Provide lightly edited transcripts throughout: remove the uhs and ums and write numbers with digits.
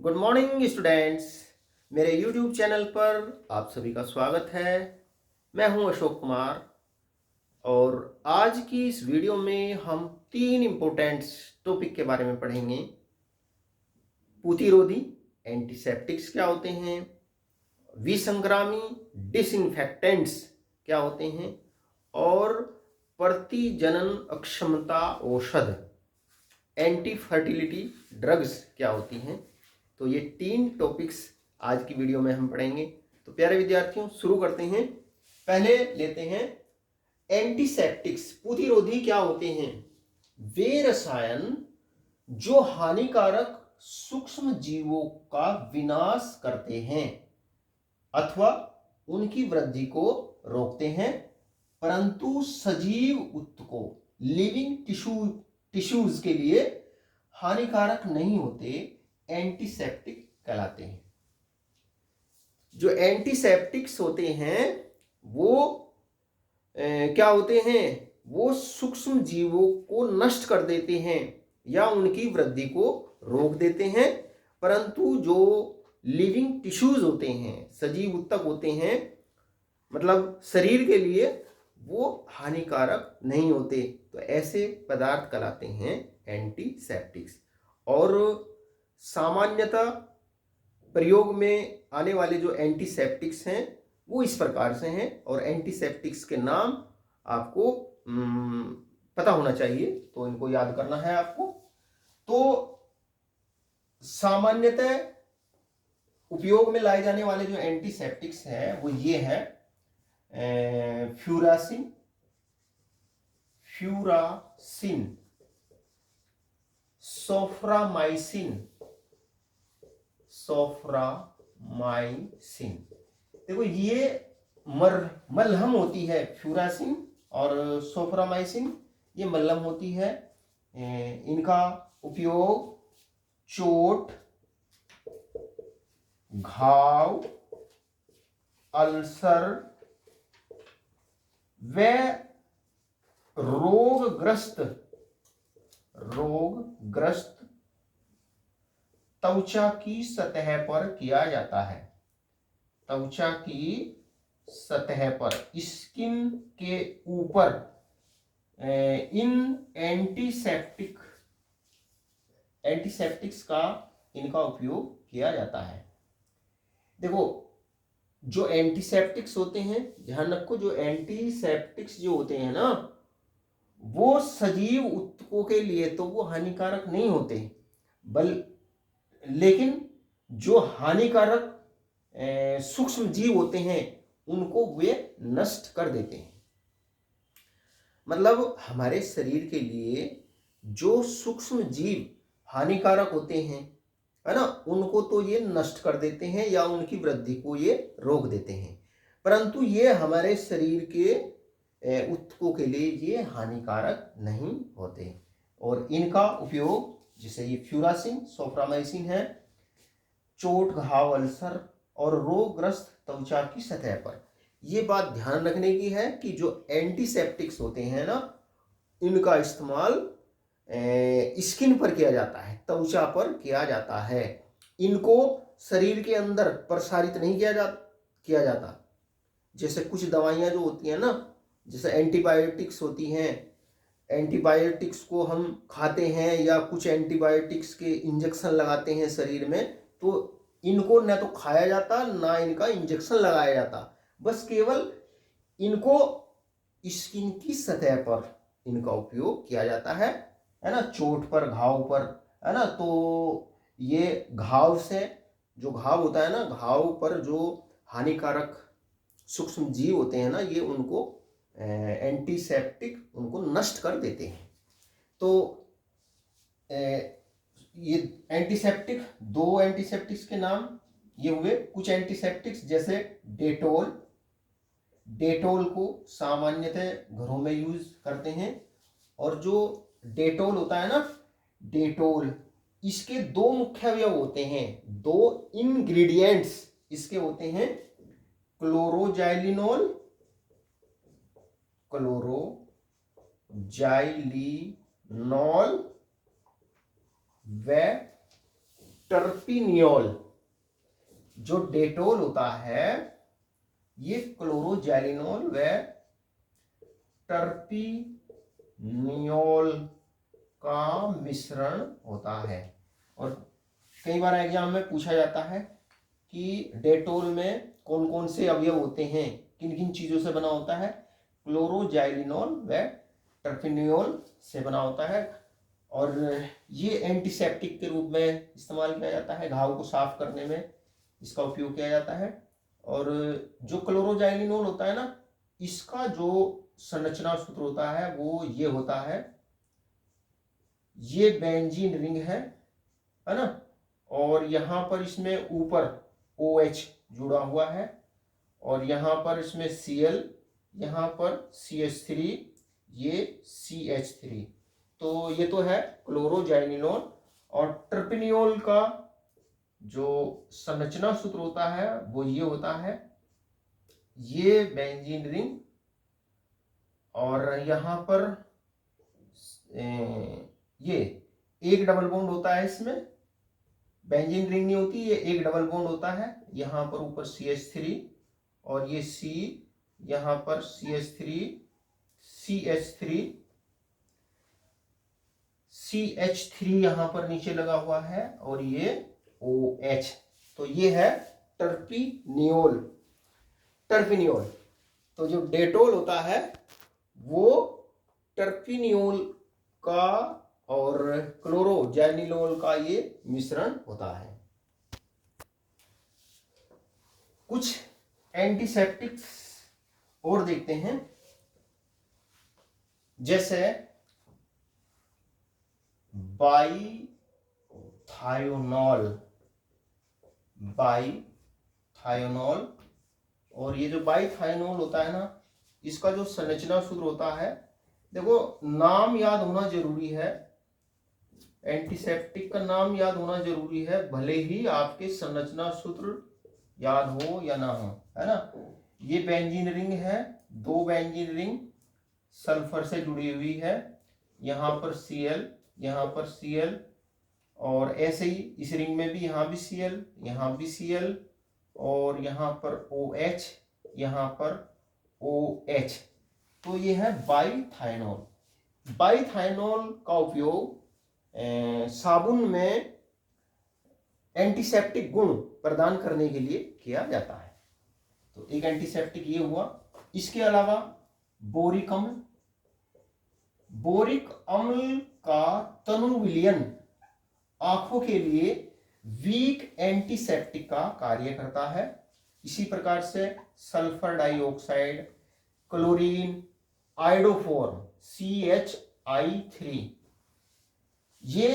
Good morning students. मेरे YouTube channel पर आप सभी का स्वागत है। मैं हूं अशोक कुमार और आज की इस वीडियो में हम 3 इम्पोर्टेंट टॉपिक के बारे में पढ़ेंगे। प्रतिरोधी एंटीसेप्टिक्स क्या होते हैं, विसंक्रामी डिसइंफेक्टेंट्स क्या होते हैं और प्रतिजनन अक्षमता औषध एंटी फर्टिलिटी ड्रग्स क्या होती हैं। तो ये 3 टॉपिक्स आज की वीडियो में हम पढ़ेंगे। तो प्यारे विद्यार्थियों, शुरू करते हैं। पहले लेते हैं एंटीसेप्टिक्स। प्रतिरोधी क्या होते हैं? वे रसायन जो हानिकारक सूक्ष्म जीवों का विनाश करते हैं अथवा उनकी वृद्धि को रोकते हैं, परंतु सजीव ऊतकों लिविंग टिश्यूज के लिए हानिकारक नहीं होते, एंटीसेप्टिक कहलाते हैं। जो एंटीसेप्टिक्स होते हैं वो क्या होते हैं? वो सूक्ष्म जीवों को नष्ट कर देते हैं या उनकी वृद्धि को रोक देते हैं, परंतु जो लिविंग टिश्यूज होते हैं, सजीव ऊतक होते हैं, मतलब शरीर के लिए वो हानिकारक नहीं होते। तो ऐसे पदार्थ कहलाते हैं एंटीसेप्टिक्स। और सामान्यतः प्रयोग में आने वाले जो एंटीसेप्टिक्स हैं वो इस प्रकार से हैं और एंटीसेप्टिक्स के नाम आपको पता होना चाहिए, तो इनको याद करना है आपको। तो सामान्यतः उपयोग में लाए जाने वाले जो एंटीसेप्टिक्स हैं वो ये है फ्यूरासिन, सोफ्रामाइसिन। देखो ये मलहम होती है। फ्यूरासिन और सोफ्रामाइसिन ये मलहम होती है। इनका उपयोग चोट, घाव, अल्सर व रोगग्रस्त त्वचा की सतह पर किया जाता है। त्वचा की सतह पर, स्किन के ऊपर इन एंटीसेप्टिक्स का इनका उपयोग किया जाता है। देखो जो एंटीसेप्टिक्स होते हैं, ध्यान रखो, जो एंटीसेप्टिक्स जो होते हैं ना वो सजीव ऊतकों के लिए तो वो हानिकारक नहीं होते, लेकिन जो हानिकारक सूक्ष्म जीव होते हैं उनको वे नष्ट कर देते हैं। मतलब हमारे शरीर के लिए जो सूक्ष्म जीव हानिकारक होते हैं, है ना, उनको तो ये नष्ट कर देते हैं या उनकी वृद्धि को ये रोक देते हैं, परंतु ये हमारे शरीर के ऊतकों के लिए ये हानिकारक नहीं होते। और इनका उपयोग, जैसे ये फ्यूरासिन, सोफ्रामाइसिन है, चोट, घाव, अल्सर और रोगग्रस्त त्वचा की सतह पर। ये बात ध्यान रखने की है कि जो एंटीसेप्टिक्स होते हैं ना, इनका इस्तेमाल स्किन पर किया जाता है, त्वचा पर किया जाता है। इनको शरीर के अंदर प्रसारित नहीं किया जाता। जैसे कुछ दवाइयां जो होती हैं ना, जैसे एंटीबायोटिक्स होती हैं, एंटीबायोटिक्स को हम खाते हैं या कुछ एंटीबायोटिक्स के इंजेक्शन लगाते हैं शरीर में, तो इनको न तो खाया जाता ना इनका इंजेक्शन लगाया जाता, बस केवल इनको स्किन की सतह पर इनका उपयोग किया जाता है ना, चोट पर, घाव पर, है ना। तो ये घाव से, जो घाव होता है ना, घाव पर जो हानिकारक सूक्ष्म जीव होते हैं ना, ये उनको एंटीसेप्टिक उनको नष्ट कर देते हैं। तो ये एंटीसेप्टिक, 2 एंटीसेप्टिक्स के नाम ये हुए। कुछ एंटीसेप्टिक्स जैसे डेटोल को सामान्यतः घरों में यूज करते हैं। और जो डेटोल होता है ना, डेटोल, इसके 2 मुख्य अवयव होते हैं, 2 इंग्रेडिएंट्स इसके होते हैं, क्लोरोजाइलिनोल व टर्पिनियोल, जो डेटोल होता है ये क्लोरोजैलिनोल व टर्पिनियोल का मिश्रण होता है। और कई बार एग्जाम में पूछा जाता है कि डेटोल में कौन कौन से अवयव होते हैं, किन किन चीजों से बना होता है। क्लोरोजैलिनोल व टर्पिनियोल से बना होता है। और ये एंटीसेप्टिक के रूप में इस्तेमाल किया जाता है, घाव को साफ करने में इसका उपयोग किया जाता है। और जो क्लोरोजैलिनोल होता है ना, इसका जो संरचना सूत्र होता है वो ये होता है, ये बेंजीन रिंग है ना, और यहां पर इसमें ऊपर OH जुड़ा हुआ है, और यहां पर इसमें Cl, यहां पर CH3, ये CH3। तो ये तो है क्लोरोजैलिनोल। और टर्पिनियोल का जो संरचना सूत्र होता है वो ये होता है, ये बेंजीन रिंग, और यहां पर ये एक डबल बॉन्ड होता है, इसमें बेंजीन रिंग नहीं होती, ये एक डबल बॉन्ड होता है। यहां पर ऊपर CH3 और ये C, यहां पर CH3 CH3 यहां पर नीचे लगा हुआ है, और ये OH। तो ये है टर्पिनियोल। तो जो डेटोल होता है वो टर्पिनियोल का और क्लोरोजैलिनोल का ये मिश्रण होता है। कुछ एंटीसेप्टिक्स और देखते हैं, जैसे बाईथायोनॉल। और ये जो बाईथायोनॉल होता है ना, इसका जो संरचना सूत्र होता है, देखो नाम याद होना जरूरी है, एंटीसेप्टिक का नाम याद होना जरूरी है, भले ही आपके संरचना सूत्र याद हो या ना हो, है ना। ये बेंजीन रिंग है, 2 बेंजीन रिंग सल्फर से जुड़ी हुई है, यहां पर Cl, यहां पर Cl, और ऐसे ही इस रिंग में भी यहां भी Cl, यहां भी Cl, और यहां पर OH, यहां पर OH। तो ये है बाईथायोनॉल। बाईथायोनॉल का उपयोग साबुन में एंटीसेप्टिक गुण प्रदान करने के लिए किया जाता है। तो एक एंटीसेप्टिक ये हुआ। इसके अलावा बोरिक अम्ल का तनु विलयन आंखों के लिए वीक एंटीसेप्टिक का कार्य करता है। इसी प्रकार से sulphur dioxide, chlorine, iodoform CHI3, ये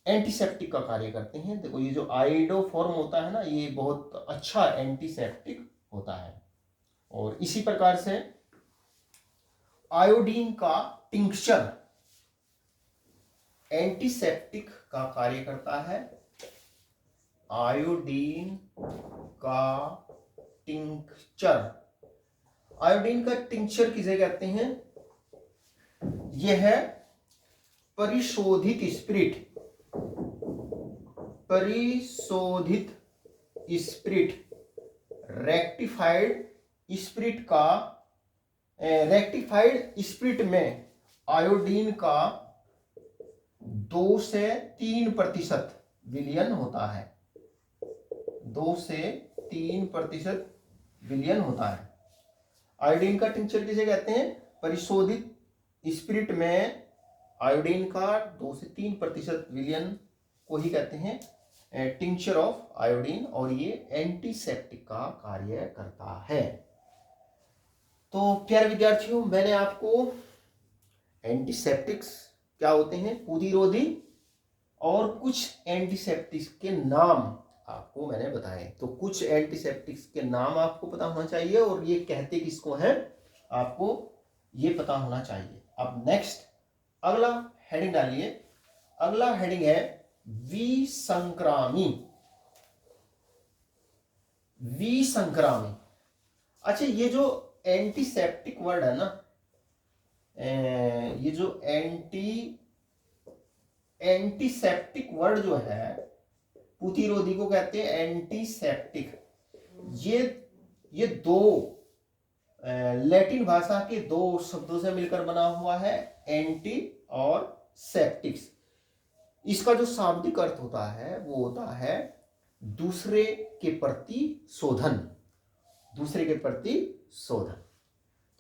एंटीसेप्टिक का कार्य करते हैं। देखो ये जो आयोडोफॉर्म होता है ना, ये बहुत अच्छा एंटीसेप्टिक होता है। और इसी प्रकार से आयोडीन का टिंक्चर एंटीसेप्टिक का कार्य करता है। आयोडीन का टिंक्चर, आयोडीन का टिंक्चर किसे कहते हैं? यह है परिशोधित स्पिरिट, रेक्टिफाइड स्पिरिट में आयोडीन का 2 से 3% विलयन होता है। 2 से 3% विलयन होता है। आयोडीन का टिंक्चर किसे कहते हैं? परिशोधित स्पिरिट में आयोडीन का 2 से 3% विलयन को ही कहते हैं टिंक्चर ऑफ आयोडीन, और ये एंटीसेप्टिक का कार्य करता है। तो प्यारे विद्यार्थियों, मैंने आपको एंटीसेप्टिक्स क्या होते हैं, प्रतिरोधी, और कुछ एंटीसेप्टिक्स के नाम आपको मैंने बताए। तो कुछ एंटीसेप्टिक्स के नाम आपको पता होना चाहिए, और ये कहते किसको हैं आपको ये पता होना चाहिए। अब नेक्स्ट अगला हेडिंग डालिए। अगला हेडिंग है विसंक्रामी। अच्छा, ये जो एंटीसेप्टिक वर्ड है ना, ये जो एंटीसेप्टिक एंटीसेप्टिक वर्ड जो है, प्रतिरोधी को कहते हैं एंटीसेप्टिक। ये दो लैटिन भाषा के दो शब्दों से मिलकर बना हुआ है, एंटी और सेप्टिक्स। इसका जो शाब्दिक अर्थ होता है वो होता है दूसरे के प्रति शोधन, दूसरे के प्रति शोधन।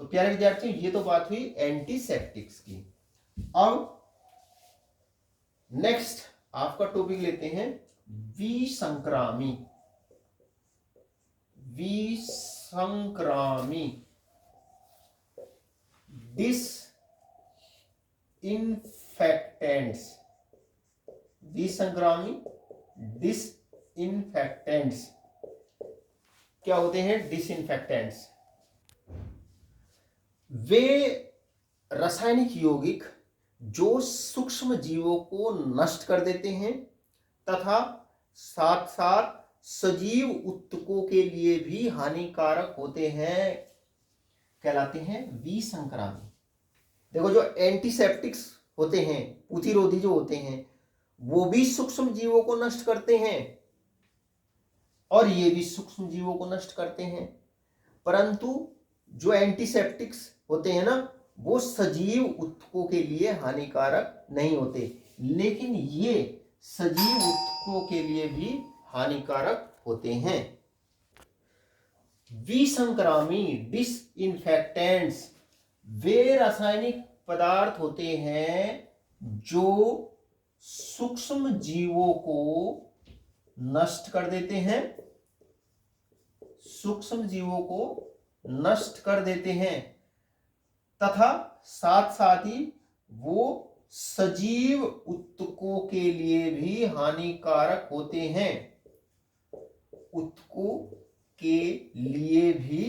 तो प्यारे विद्यार्थियों, ये तो बात हुई एंटीसेप्टिक्स की। अब नेक्स्ट आपका टॉपिक लेते हैं विसंक्रामी। विसंक्रामी डिसइंफेक्टेंट्स। विसंक्रामी डिसइंफेक्टेंट्स क्या होते हैं? डिसइंफेक्टेंट्स वे रासायनिक यौगिक जो सूक्ष्म जीवों को नष्ट कर देते हैं तथा साथ साथ सजीव ऊतकों के लिए भी हानिकारक होते हैं, कहलाते हैं विसंक्रामी। देखो, जो एंटीसेप्टिक्स होते हैं, प्रतिरोधी जो होते हैं, वो भी सूक्ष्म जीवों को नष्ट करते हैं और ये भी सूक्ष्म जीवों को नष्ट करते हैं, परंतु जो एंटीसेप्टिक्स होते हैं ना, वो सजीव ऊतकों के लिए हानिकारक नहीं होते, लेकिन ये सजीव ऊतकों के लिए भी हानिकारक होते हैं। विसंक्रामी डिसइंफेक्टेंट्स वे रासायनिक पदार्थ होते हैं जो सूक्ष्म जीवों को नष्ट कर देते हैं, सूक्ष्म जीवों को नष्ट कर देते हैं तथा साथ साथ ही वो सजीव ऊतकों के लिए भी हानिकारक होते हैं, ऊतकों के लिए भी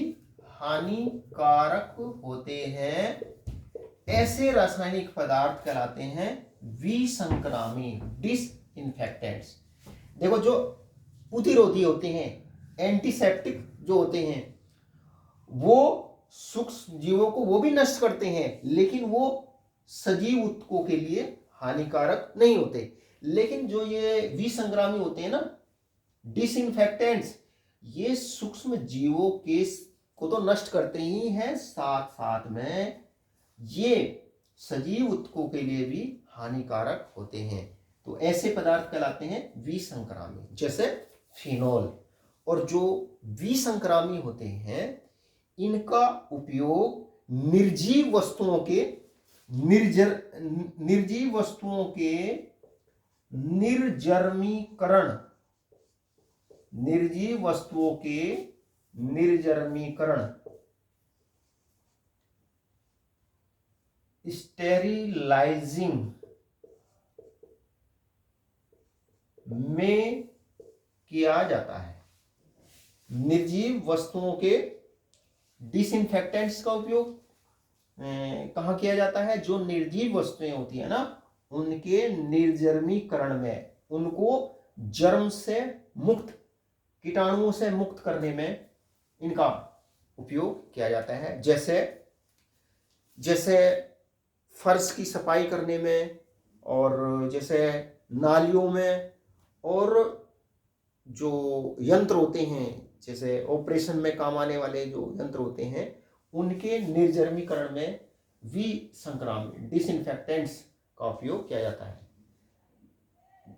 हानिकारक होते हैं। ऐसे रासायनिक पदार्थ कहलाते हैं विसंक्रामी डिसइंफेक्टेंट्स। देखो, जो प्रतिरोधी होते हैं, एंटीसेप्टिक जो होते हैं, वो सूक्ष्म जीवों को वो भी नष्ट करते हैं, लेकिन वो सजीव ऊतकों के लिए हानिकारक नहीं होते। लेकिन जो ये विसंक्रामी होते हैं ना, डिसइंफेक्टेंट्स, ये सूक्ष्म जीवों के को तो नष्ट करते ही हैं, साथ साथ में ये सजीव ऊतकों के लिए भी हानिकारक होते हैं। तो ऐसे पदार्थ कहलाते हैं विसंक्रामी, जैसे फिनोल। और जो विसंक्रामी होते हैं, इनका उपयोग निर्जीव वस्तुओं के निर्जर्मीकरण स्टेरिलाइजिंग में किया जाता है। निर्जीव वस्तुओं के डिसइंफेक्टेंट्स का उपयोग कहाँ किया जाता है? जो निर्जीव वस्तुएं होती है ना, उनके निर्जर्मीकरण में, उनको जर्म से मुक्त, कीटाणुओं से मुक्त करने में इनका उपयोग किया जाता है। जैसे फर्श की सफाई करने में, और जैसे नालियों में, और जो यंत्र होते हैं, जैसे ऑपरेशन में काम आने वाले जो यंत्र होते हैं, उनके निर्जर्मीकरण में विसंक्रामी डिसइंफेक्टेंट्स का उपयोग किया जाता है।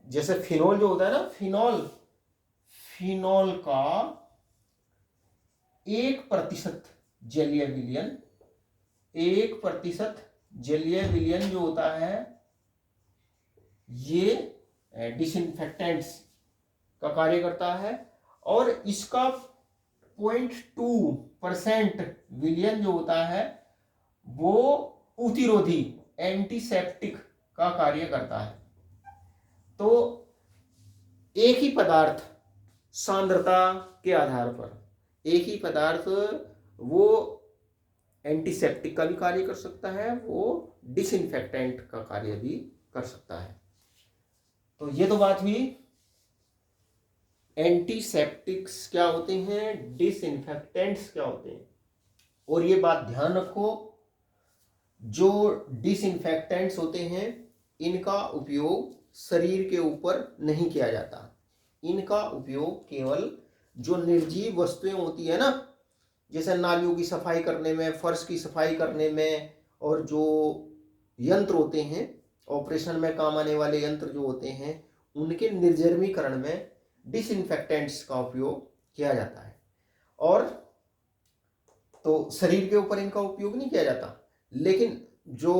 जैसे फिनोल जो होता है ना, फिनोल का 1% जलीय विलयन, 1% जलीय विलयन जो होता है, ये डिसइंफेक्टेंट्स का कार्य करता है। और इसका 0.2% विलयन जो होता है, वो प्रतिरोधी एंटीसेप्टिक का कार्य करता है। तो एक ही पदार्थ सांद्रता के आधार पर, एक ही पदार्थ वो एंटीसेप्टिक का भी कार्य कर सकता है, वो डिसइंफेक्टेंट का कार्य भी कर सकता है। तो ये तो बात हुई एंटीसेप्टिक्स क्या होते हैं, डिसइंफेक्टेंट्स क्या होते हैं। और ये बात ध्यान रखो, जो डिसइंफेक्टेंट्स होते हैं, इनका उपयोग शरीर के ऊपर नहीं किया जाता। इनका उपयोग केवल जो निर्जीव वस्तुएं होती है ना, जैसे नालियों की सफाई करने में, फर्श की सफाई करने में, और जो यंत्र होते हैं ऑपरेशन में काम आने वाले यंत्र जो होते हैं, उनके निर्जमीकरण में डिसइंफेक्टेंट्स का उपयोग किया जाता है। और तो शरीर के ऊपर इनका उपयोग नहीं किया जाता, लेकिन जो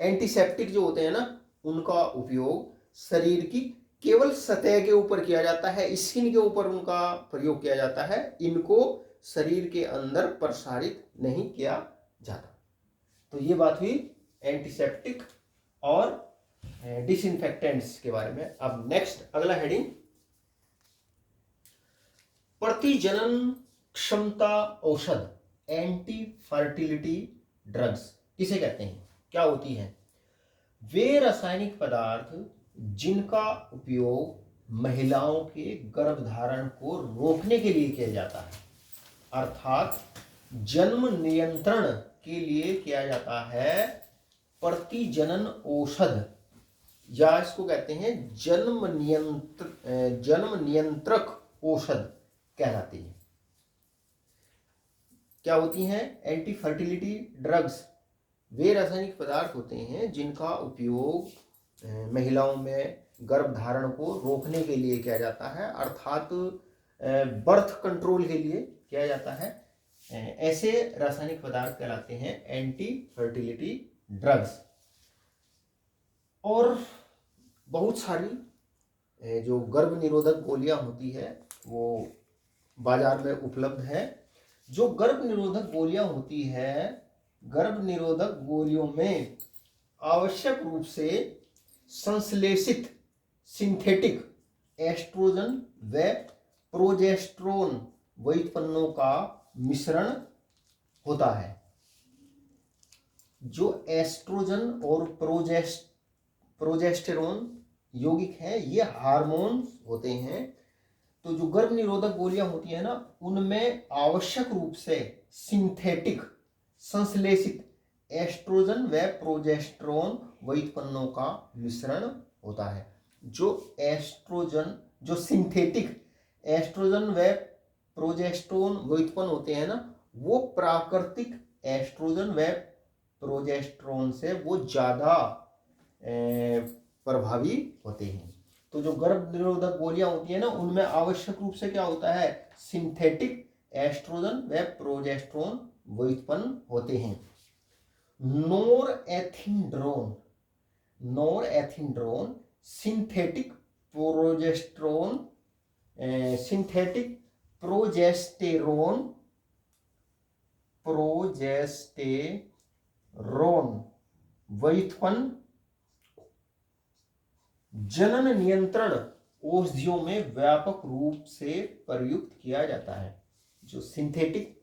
एंटीसेप्टिक जो होते हैं ना, उनका उपयोग शरीर की केवल सतह के ऊपर किया जाता है, स्किन के ऊपर उनका प्रयोग किया जाता है। इनको शरीर के अंदर प्रसारित नहीं किया जाता। तो ये बात हुई एंटीसेप्टिक और डिसइंफेक्टेंट्स के बारे में। अब नेक्स्ट अगला हेडिंग, प्रतिजनन क्षमता औषध, एंटी फर्टिलिटी ड्रग्स किसे कहते हैं, क्या होती है? वे रासायनिक पदार्थ जिनका उपयोग महिलाओं के गर्भधारण को रोकने के लिए किया जाता है, अर्थात जन्म नियंत्रण के लिए किया जाता है। प्रतिजनन औषध, या इसको कहते हैं जन्म नियंत्रक औषध कहलाती है। क्या होती हैं? एंटी फर्टिलिटी ड्रग्स वे रासायनिक पदार्थ होते हैं जिनका उपयोग महिलाओं में गर्भधारण को रोकने के लिए किया जाता है, अर्थात बर्थ कंट्रोल के लिए किया जाता है। ऐसे रासायनिक पदार्थ कहलाते हैं एंटी फर्टिलिटी ड्रग्स। और बहुत सारी जो गर्भ निरोधक गोलियां होती है वो बाजार में उपलब्ध है। जो गर्भ निरोधक गोलियां होती है, गर्भ निरोधक गोलियों में आवश्यक रूप से संश्लेषित सिंथेटिक एस्ट्रोजन व प्रोजेस्टेरोन व्युत्पन्नों का मिश्रण होता है। जो एस्ट्रोजन और प्रोजेस्टेरोन यौगिक हैं, ये हार्मोन्स होते हैं। तो जो गर्भ निरोधक गोलियां होती है ना, उनमें आवश्यक रूप से सिंथेटिक संश्लेषित एस्ट्रोजन व प्रोजेस्टेरोन व्युत्पन्नों का मिश्रण होता है। जो सिंथेटिक एस्ट्रोजन व प्रोजेस्टेरोन व्युत्पन्न होते हैं ना, वो प्राकृतिक एस्ट्रोजन व प्रोजेस्टेरोन से वो ज्यादा प्रभावी होते हैं। तो जो गर्भ निरोधक गोलियां होती है ना, उनमें आवश्यक रूप से क्या होता है? सिंथेटिक एस्ट्रोजन व प्रोजेस्टेरोन व्युत्पन्न होते हैं। नोरएथिंड्रोन सिंथेटिक प्रोजेस्टेरोन व्युत्पन्न जनन नियंत्रण औषधियों में व्यापक रूप से प्रयुक्त किया जाता है। जो सिंथेटिक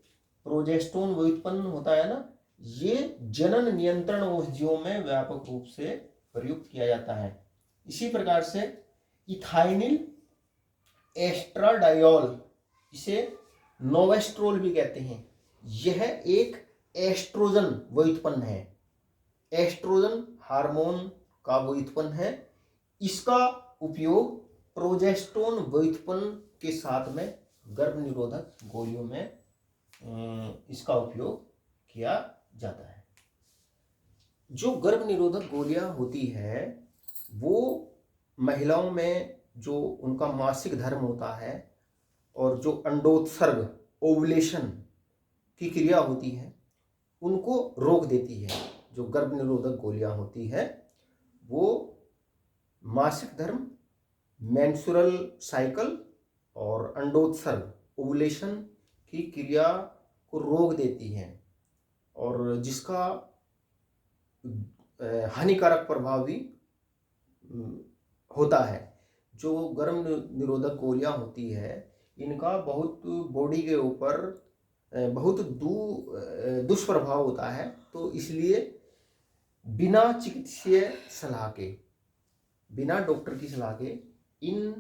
प्रोजेस्टेरोन व्युत्पन्न होता है ना, ये जनन नियंत्रण औषधियों में व्यापक रूप से प्रयुक्त किया जाता है। इसी प्रकार से इथाइनिल एस्ट्राडायोल, इसे नोवेस्ट्रोल भी कहते हैं, यह एक एस्ट्रोजन व्युत्पन्न है। एस्ट्रोजन हार्मोन का व्युत्पन्न है। इसका उपयोग प्रोजेस्टेरोन व्युत्पन्न के साथ में गर्भ निरोधक गोलियों में इसका उपयोग किया जाता है। जो गर्भ निरोधक गोलियां होती है, वो महिलाओं में जो उनका मासिक धर्म होता है और जो अंडोत्सर्ग ओवुलेशन की क्रिया होती है, उनको रोक देती है। जो गर्भ निरोधक गोलियां होती है वो मासिक धर्म, मेंस्ट्रुअल साइकिल और अंडोत्सर्ग ओवुलेशन की क्रिया को रोक देती हैं, और जिसका हानिकारक प्रभाव भी होता है। जो गर्भ निरोधक गोलियां होती है, इनका बहुत बॉडी के ऊपर बहुत दुष्प्रभाव होता है। तो इसलिए बिना चिकित्सीय सलाह के, बिना डॉक्टर की सलाह के इन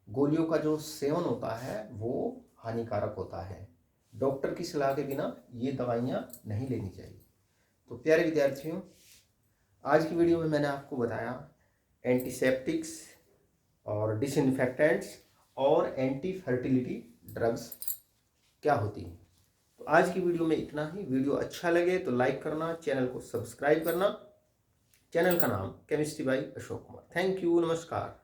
गोलियों का जो सेवन होता है वो हानिकारक होता है। डॉक्टर की सलाह के बिना ये दवाइयाँ नहीं लेनी चाहिए। तो प्यारे विद्यार्थियों, आज की वीडियो में मैंने आपको बताया एंटीसेप्टिक्स और डिसइंफेक्टेंट्स और एंटी फर्टिलिटी ड्रग्स क्या होती हैं। तो आज की वीडियो में इतना ही। वीडियो अच्छा लगे तो लाइक करना, चैनल को सब्सक्राइब करना। चैनल का नाम chemistry bye Ashok Kumar. Thank you, नमस्कार।